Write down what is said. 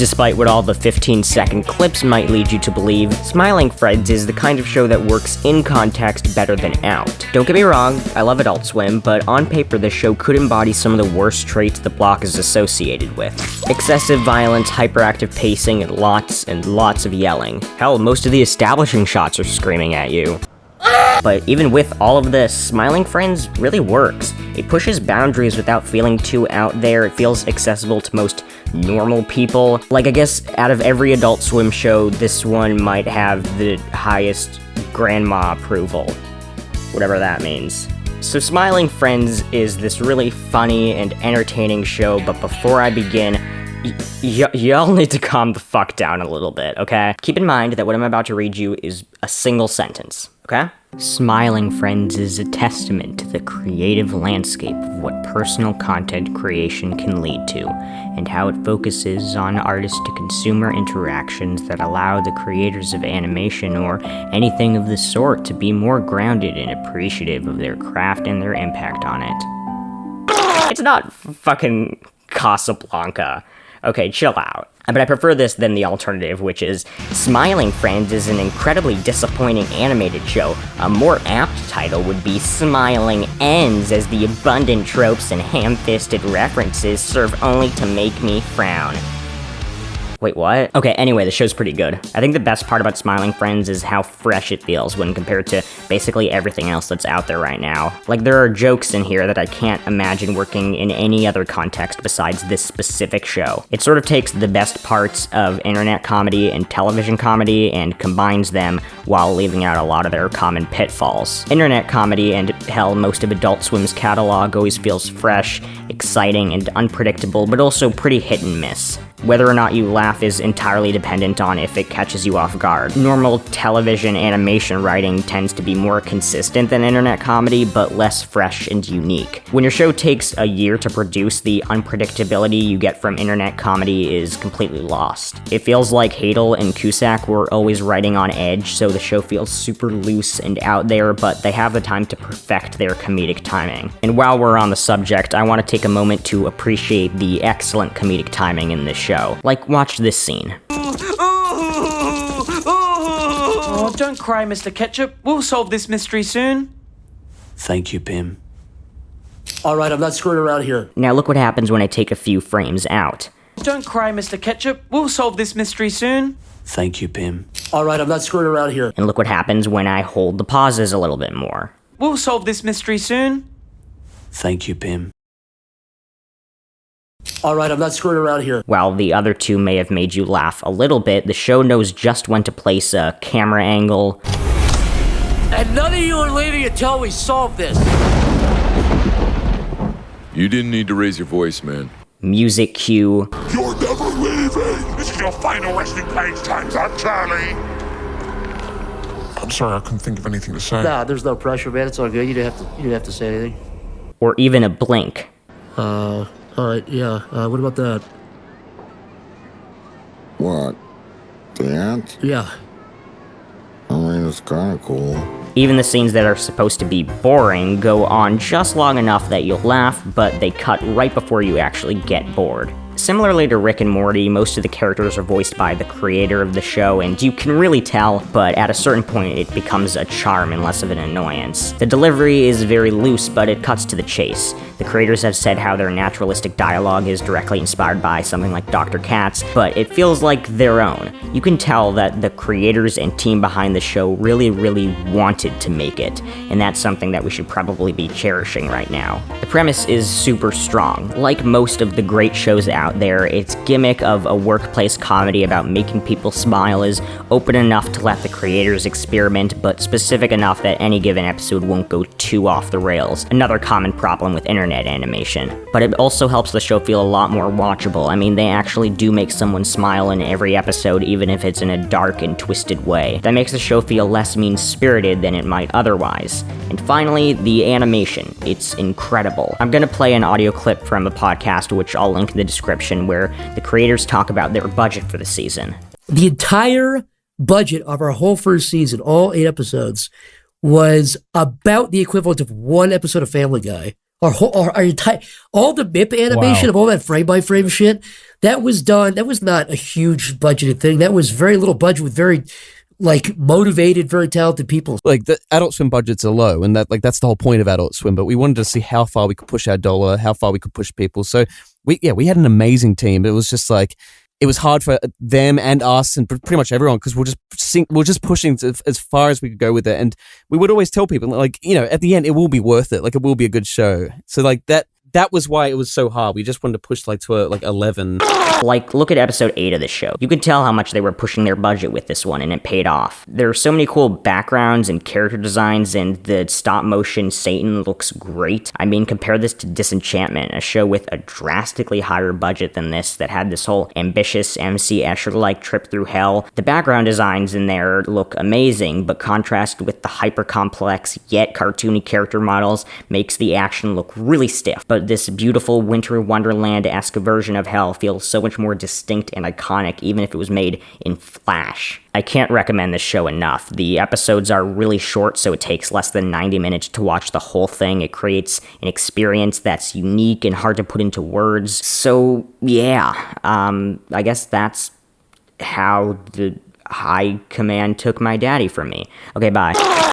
Despite what all the 15-second clips might lead you to believe, Smiling Friends is the kind of show that works in context better than out. Don't get me wrong, I love Adult Swim, but on paper this show could embody some of the worst traits the block is associated with. Excessive violence, hyperactive pacing, and lots of yelling. Hell, most of the establishing shots are screaming at you. But even with all of this, Smiling Friends really works. It pushes boundaries without feeling too out there. It feels accessible to most normal people. Like, I guess out of every Adult Swim show, this one might have the highest grandma approval. Whatever that means. So Smiling Friends is this really funny and entertaining show, but before I begin, y'all need to calm the fuck down a little bit, okay? Keep in mind that what I'm about to read you is a single sentence, okay? Smiling Friends is a testament to the creative landscape of what personal content creation can lead to, and how it focuses on artist-to-consumer interactions that allow the creators of animation or anything of the sort to be more grounded and appreciative of their craft and their impact on it. It's not fucking Casablanca. Okay, chill out. But I prefer this than the alternative, which is Smiling Friends is an incredibly disappointing animated show. A more apt title would be Smiling Ends, as the abundant tropes and ham-fisted references serve only to make me frown. Wait, what? Okay, anyway, the show's pretty good. I think the best part about Smiling Friends is how fresh it feels when compared to basically everything else that's out there right now. Like, there are jokes in here that I can't imagine working in any other context besides this specific show. It sort of takes the best parts of internet comedy and television comedy and combines them while leaving out a lot of their common pitfalls. Internet comedy, and hell, most of Adult Swim's catalog, always feels fresh, exciting, and unpredictable, but also pretty hit and miss. Whether or not you laugh is entirely dependent on if it catches you off guard. Normal television animation writing tends to be more consistent than internet comedy, but less fresh and unique. When your show takes a year to produce, the unpredictability you get from internet comedy is completely lost. It feels like Hadel and Cusack were always writing on edge, so the show feels super loose and out there, but they have the time to perfect their comedic timing. And while we're on the subject, I want to take a moment to appreciate the excellent comedic timing in this show. Like, watch this scene. Oh, don't cry, Mr. Ketchup. We'll solve this mystery soon. Thank you, Pim. All right, I'm not screwing around here. Now look what happens when I take a few frames out. Don't cry, Mr. Ketchup. We'll solve this mystery soon. Thank you, Pim. All right, I'm not screwing around here. And look what happens when I hold the pauses a little bit more. We'll solve this mystery soon. Thank you, Pim. All right, I'm not screwing around here. While the other two may have made you laugh a little bit, the show knows just when to place a camera angle. And none of you are leaving until we solve this. You didn't need to raise your voice, man. Music cue. You're never leaving! This is your final resting place. Time's up, Charlie! I'm sorry, I couldn't think of anything to say. Nah, there's no pressure, man. It's all good. You didn't have to say anything. Or even a blink. Alright, yeah. What about that? What? The ant? Yeah. I mean, it's kinda cool. Even the scenes that are supposed to be boring go on just long enough that you'll laugh, but they cut right before you actually get bored. Similarly to Rick and Morty, most of the characters are voiced by the creator of the show, and you can really tell, but at a certain point it becomes a charm and less of an annoyance. The delivery is very loose, but it cuts to the chase. The creators have said how their naturalistic dialogue is directly inspired by something like Dr. Katz, but it feels like their own. You can tell that the creators and team behind the show really wanted to make it, and that's something that we should probably be cherishing right now. The premise is super strong. Like most of the great shows out there, its gimmick of a workplace comedy about making people smile is open enough to let the creators experiment, but specific enough that any given episode won't go too off the rails. Another common problem with internet animation. But it also helps the show feel a lot more watchable. I mean, they actually do make someone smile in every episode, even if it's in a dark and twisted way. That makes the show feel less mean-spirited than it might otherwise. And finally, the animation. It's incredible. I'm gonna play an audio clip from the podcast, which I'll link in the description, where the creators talk about their budget for the season. The entire budget of our whole first season, all 8 episodes, was about the equivalent of one episode of Family Guy. our entire, all the MIP animation of all that frame by frame shit, that was done. That was not a huge budgeted thing. That was very little budget with very like motivated, very talented people. Like the Adult Swim budgets are low, and that's the whole point of Adult Swim. But we wanted to see how far we could push our dollar, how far we could push people. So we had an amazing team. It was just like, it was hard for them and us and pretty much everyone, because we're just pushing as far as we could go with it. And we would always tell people, like, at the end, it will be worth it. Like, it will be a good show. So like that was why it was so hard. We just wanted to push to 11. Like, look at episode 8 of the show. You could tell how much they were pushing their budget with this one, and it paid off. There are so many cool backgrounds and character designs, and the stop-motion Satan looks great. I mean, compare this to Disenchantment, a show with a drastically higher budget than this that had this whole ambitious MC Escher-like trip through hell. The background designs in there look amazing, but contrast with the hyper-complex yet cartoony character models makes the action look really stiff. But this beautiful Winter Wonderland-esque version of hell feels so much more distinct and iconic, even if it was made in Flash. I can't recommend this show enough. The episodes are really short, so it takes less than 90 minutes to watch the whole thing. It creates an experience that's unique and hard to put into words. So, yeah, I guess that's how the high command took my daddy from me. Okay, bye.